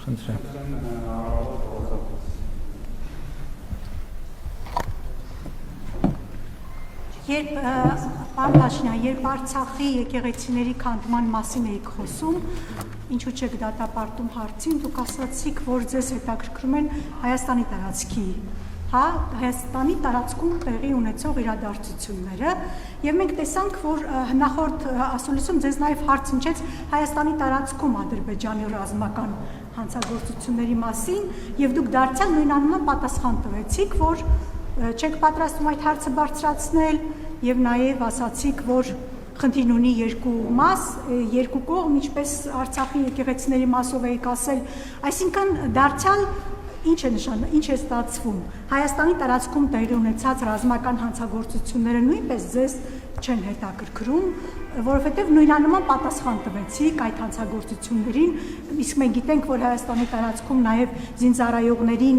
Խնդրեմ։ Պարոն Փաշինյան, երբ Արցախի եկեղեցիների քանդման մասին էիք խոսում, ինչու չեք դատապարտում հարցին, դուք ասացիք, որ ձեզ հետաքրքրում են Հայաստանի տարածքի, Հայաստանի տարածքում տեղի ունեցող իրադարձությունները, եւ մենք տեսանք, որ նախորդ ասուլիսում ձեզ նաեւ հարց հնչեց Հայաստանի տարածքում Ադրբեջանի ռազմական հանցագործությունների մասին, եւ դուք դարձյալ նույն անունով պատասխան տվեցիք, որ չեք պատրաստվում այդ հարցը բարձրացնել եւ նաեւ ասացիք, որ խնդիրն ունի երկու մաս, երկու կողմ, ինչպես Արցախի եկեղեցիների մասով եք ասել, այսինքն դարձյալ ինչ է ստացվում։ Հայաստանի տարածքում տեղի ունեցած ռազմական հանցագործությունները նույնպես ձեզ չեն հետաքրքրում, որովհետև նույնանման պատասխան տվեցիք այդ հանցագործություններին, իսկ մենք գիտենք, որ Հայաստանի տարածքում նաև զինծառայողներին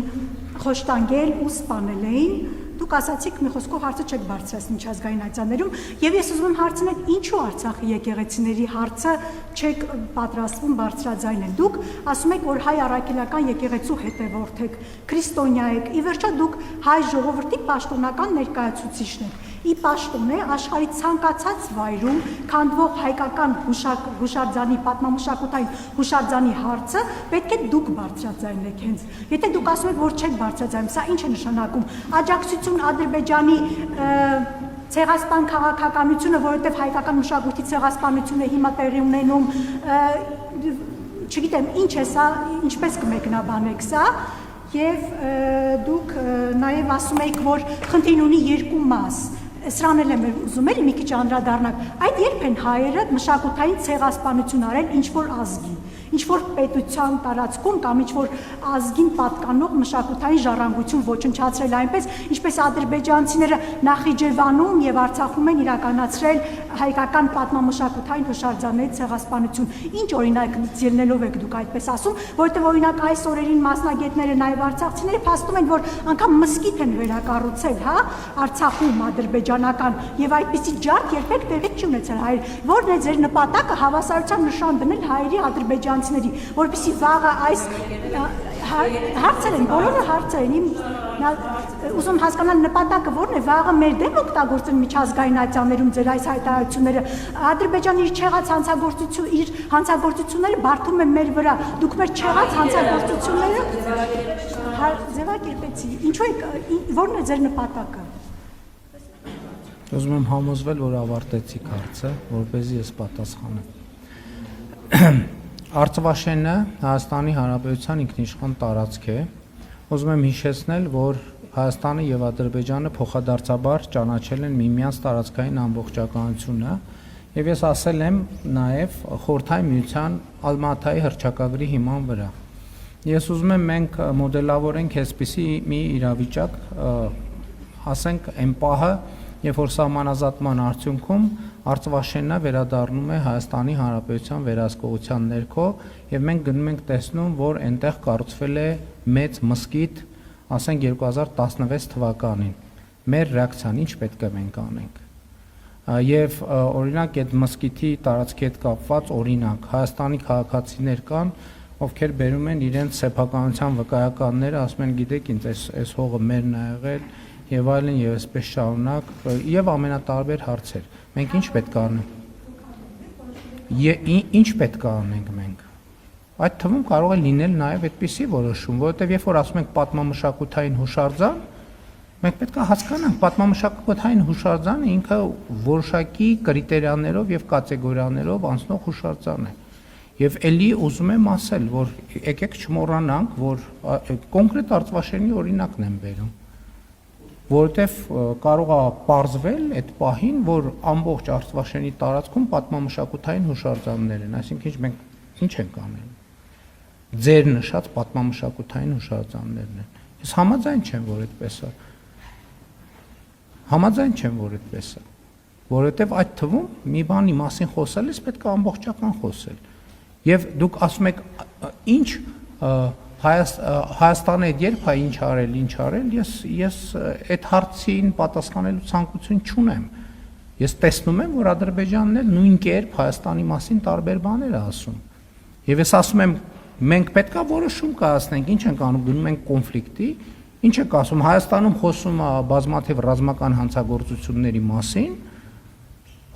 խոշտանգել ու սպանել էին, դուք ասացիք մի խոսքով հարցը չեք բարձրացնում միջազգային ատյաններում, եւ ես ուզում եմ հարցնել, ինչու Արցախի եկեղեցիների հարցը չեք պատրաստվում բարձրաձայնել։ Դուք ասում եք, որ հայ առաքելական եկեղեցու հետևորդ եք, քրիստոնյա եք, ի վերջո դուք հայ ժողովրդի պաշտոնական ներկայացուցիչն եք։ Ի պաշտոն է աշխարհի ցանկացած վայրում քանդվող հայկական հուշարձանի պատմամշակութային հուշարձանի հարցը պետք է դուք բարձրաձայնեք հենց։ Եթե դուք ասում եք, որ չեք բարձրաձայնում, սա ինչ է նշանակում։ Աջակցություն Ադրբեջանի ցեղասպան քաղաքականությունը, որովհետև հայկական մշակույթի ցեղասպանությունը հիմա տեղի ունենում, չգիտեմ, ինչ է սա, ինչպես կմեկնաբանեք սա, եւ դուք նաեւ ասում եք, որ խնդիրն ունի երկու մաս։ Սրան էլ եմ ուզում էլի մի քիչ անդրադառնալ։ Այդ երբ են հայերը մշակութային ցեղասպանություն արել ինչ-որ ազգի, ինչ-որ պետության տարածքում կամ ինչ-որ ազգին պատկանող մշակութային ժառանգություն ոչնչացրել այնպես, ինչպես ադրբեջանցիները Նախիջևանում եւ Արցախում են իրականացրել հայկական պատմամշակութային հուշարձանների ցեղասպանություն։ Ինչ օրինակ ելնելով եք դուք այդպես ասում, որովհետեւ օրինակ այս օրերին մասնագետները նաեւ արցախցիները փաստում են, որ անգամ մզկիթ են վերակառուցել, Արցախում ադրբեջանական եւ այդպիսի ջարդ երբեք տեղի չի ունեցել հայեր։ Որն է ձեր նպատակը հավասարության նշան դնել հայերի ադրբեջանցիների, որպեսզի վաղը այս հարցեր են, բոլորը հարցեր են, ուզում հասկանալ նպատակը որն է, վաղը մեր դեմ օգտագործել միջազգային ատյաններում ձեր այս հայտարարությունները, Ադրբեջանը իր հանցագործությունները բարդում է մեր վրա, դուք մեր չեղած հանցագործությունները ձևակերպեցի, ինչու եք, որն է ձեր նպատակը։ Ուզում եմ համոզվել, որ ավարտեցիք հարցը, որպեսզի ես պատասխանեմ։ Արցվաշենը Հայաստանի Հանրապետության ինքնիշխան տարածք է։ Ուզում եմ հիշեցնել, որ Հայաստանը եւ Ադրբեջանը փոխադարձաբար ճանաչել են միմյանց տարածքային ամբողջականությունը, եւ ես ասել եմ նաեւ Խորհրդային Միության Ալմատայի հռչակագրի հիման վրա։ Ես ուզում եմ մենք մոդելավորենք այսպիսի մի իրավիճակ, ասենք այն պահը, երբ որ սահմանազատման արդյունքում Արցվաշենը վերադառնում է Հայաստանի Հանրապետության վերահսկողության ներքո եւ մենք գնում ենք տեսնում, որ այնտեղ կառուցվել է մեծ մզկիթ, ասենք 2016 թվականին։ Մեր ռեակցիան ինչ պետք է մենք անենք։ Եվ օրինակ այդ մզկիթի տարածքի հետ կապված օրինակ Հայաստանի քաղաքացիներ կան, ովքեր բերում են իրենց սեփականության վկայականները, ասում են, գիտեք, ինձ այս հողը մերն է եղել եւ այլն եւ այսպես շարունակ եւ ամենատարբեր հարցեր։ Մենք ինչ պետք է անենք։ Ինչ պետք է անենք մենք։ Այդ թվում կարող է լինել նաեւ այդպիսի որոշում, որովհետեւ երբ որ ասում ենք պատմամշակութային հուշարձան, մենք պետք է հասկանանք պատմամշակութային հուշարձանը ինքը որոշակի կրիտերիաներով եւ կատեգորիաներով անցնող հուշարձան է։ Եվ ելի ուզում եմ ասել, որ եկեք չմոռանանք, որ կոնկրետ Արցվաշենի օրինակն եմ բերում, որովհետև կարող է պարզվել այդ պահին, որ ամբողջ Արցվաշենի տարածքում պատմամշակութային հուշարձաններ են, այսինքն մենք ինչ ենք անել։ Ձեր նշած պատմամշակութային հուշարձաններն են։ Ես համաձայն չեմ, որ այդպես է։ Համաձայն չեմ, որ այդպես է, որովհետև այդ թվում մի բանի մասին խոսելիս պետք է ամբողջական խոսել։ Եվ դուք ասում եք, ինչ Հայաստանը այդ երբ է ինչ արել, ես այդ հարցին պատասխանելու ցանկություն չունեմ։ Ես տեսնում եմ, որ Ադրբեջանն էլ նույն կերպ Հայաստանի մասին տարբեր բաներ է ասում։ Եվ ես ասում եմ, մենք պետքա որոշում կայացնենք, ինչ ենք անում, գնում ենք կոնֆլիկտի, ինչ եք ասում, Հայաստանում խոսում է բազմաթիվ ռազմական հանցագործությունների մասին,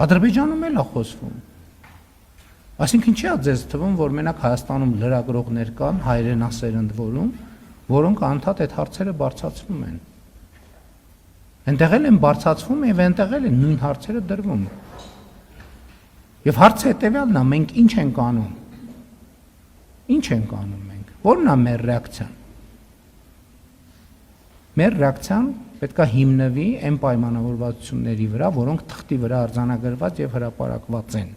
Ադրբեջանում էլ է խոսվում։ Այսինքն չի է ձեզ թվում, որ մենակ Հայաստանում լրագրողներ կան, հայրենասերընդ որոնք անդադ այդ հարցերը բարձրացվում են։ Այնտեղ էլ են բարձրացվում եւ այնտեղ էլ են նույն հարցերը դրվում։ Եվ հարցը հետեւյալն է, մենք ինչ ենք անում։ Ինչ ենք անում մենք։ Որն է մեր ռեակցիան։ Մեր ռեակցիան պետք է հիմնվի այն պայմանավորվածությունների վրա, որոնք թղթի վրա արձանագրված եւ հրապարակված են։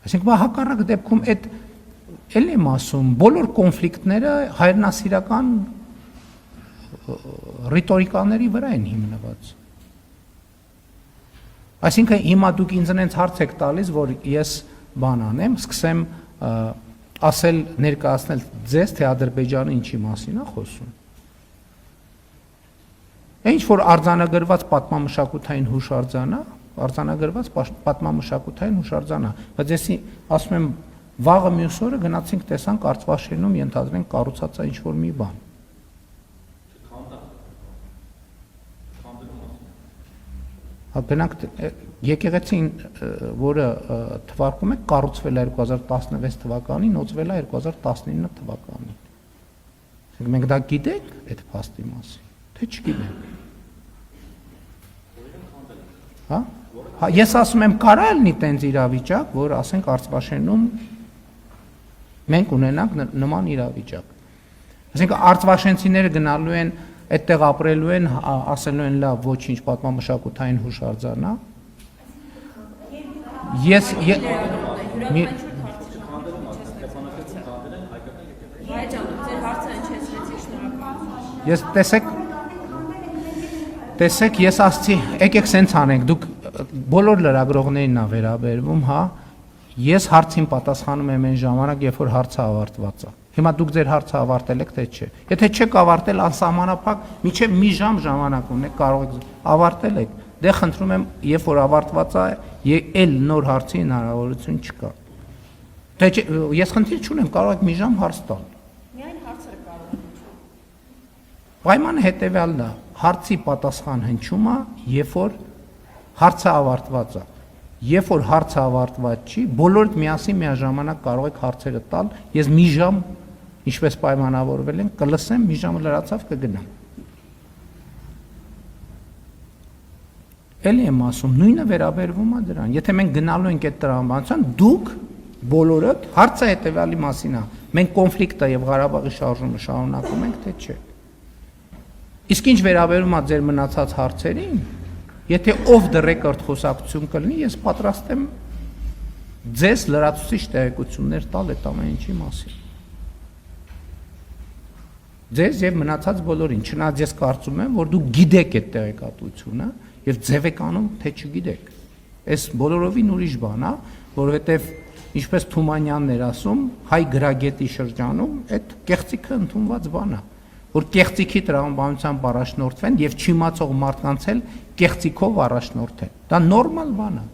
Այսինքն հակառակ դեպքում այդ էլ եմ ասում, բոլոր կոնֆլիկտները հայրենասիրական ռիտորիկաների վրա են հիմնված։ Այսինքն հիմա դուք ինձ այնց հարց եք տալիս, որ ես բան անեմ, սկսեմ ասել ներկայացնել ձեզ, թե Ադրբեջանը ինչի մասին է խոսում։ Ինչ որ արձանագրված պատմամշակութային հուշարձան է, արձանագրված պատմամշակութային հուշարձան է, բայց ես ասում եմ վաղը մյուս օրը գնացինք տեսանք Արցվաշենում ենթադրենք կառուցած է ինչ-որ մի բան։ Գնանք եկեղեցին, որը թվարկում է կառուցվել է 2016 թվականին, նոծվել է 2019 թվականին։ Մենք դա գիտենք այդ փաստի մասին, թե չգիտենք։ Հա, ես ասում եմ կարա լինի տենց իրավիճակ, որ ասենք Արցվաշենում մենք ունենանք նման իրավիճակ։ Այսինքն արցվաշենցիները գնալու են, այդտեղ ապրելու են, ասելու են լավ, ոչինչ պատմամշակութային հուշարձան է։ Ես տեսեք, ես ասացի, եկեք սենց անենք, դուք բոլոր լրագրողներին ա վերաբերվում, հա, ես հարցին պատասխանում եմ այն ժամանակ, երբ որ հարցը ավարտված է։ Հիմա դուք ձեր հարցը ավարտել եք, թե չէ։ Եթե չեք ավարտել անսահմանափակ, մինչև մի ժամ ժամանակ ունեք, կարող եք ավարտել եք։ Դե խնդրում եմ, երբ որ ավարտված է, էլ նոր հարցի հնարավորություն չկա։ Թե ես խնդիր չունեմ, կարող եք մի ժամ հարց տալ։ Միայն հարցերը կարող են հնչում։ Պայմանը հետևյալն է, հարցի պատասխան հնչում է, երբ որ հարցը ավարտված է։ Երբ որ հարցը ավարտված չի, բոլորդ միասին միաժամանակ կարող եք հարցերը տալ, ես մի ժամ, ինչպես պայմանավորվել ենք, կլսեմ, մի ժամը լրացավ կգնամ։ Էլի եմ ասում, նույնը վերաբերվում է դրան։ Եթե մենք գնալու ենք այդ տրամաբանության, դուք բոլորդ հարցը հետևյալի մասին է։ Մենք կոնֆլիկտը եւ Ղարաբաղի շարժումը շարունակում ենք, թե չէ։ Իսկ ինչ վերաբերում է ձեր մնացած հարցերին, եթե off the record խոսակցություն կլինի, ես պատրաստ եմ ձեզ լրացուցիչ տեղեկություններ տալ այդ ամեն ինչի մասին։ Ձեզ եւ մնացած բոլորին, չնայած ես կարծում եմ, որ դուք գիտեք այդ տեղեկատվությունը եւ ձև եք անում, թե չգիտեք։ Այս բոլորովին ուրիշ բան է, որովհետեւ ինչպես Թումանյանն էր ասում, հայ գրագետի շրջանում այդ կեղծիքը ընդունված բան է, որ կեղծիքի տրամաբանությամբ առաջնորդվեն եւ չիմացող մարդկանց էլ կեղծիքով առաջնորդեն։ Դա նորմալ բան է։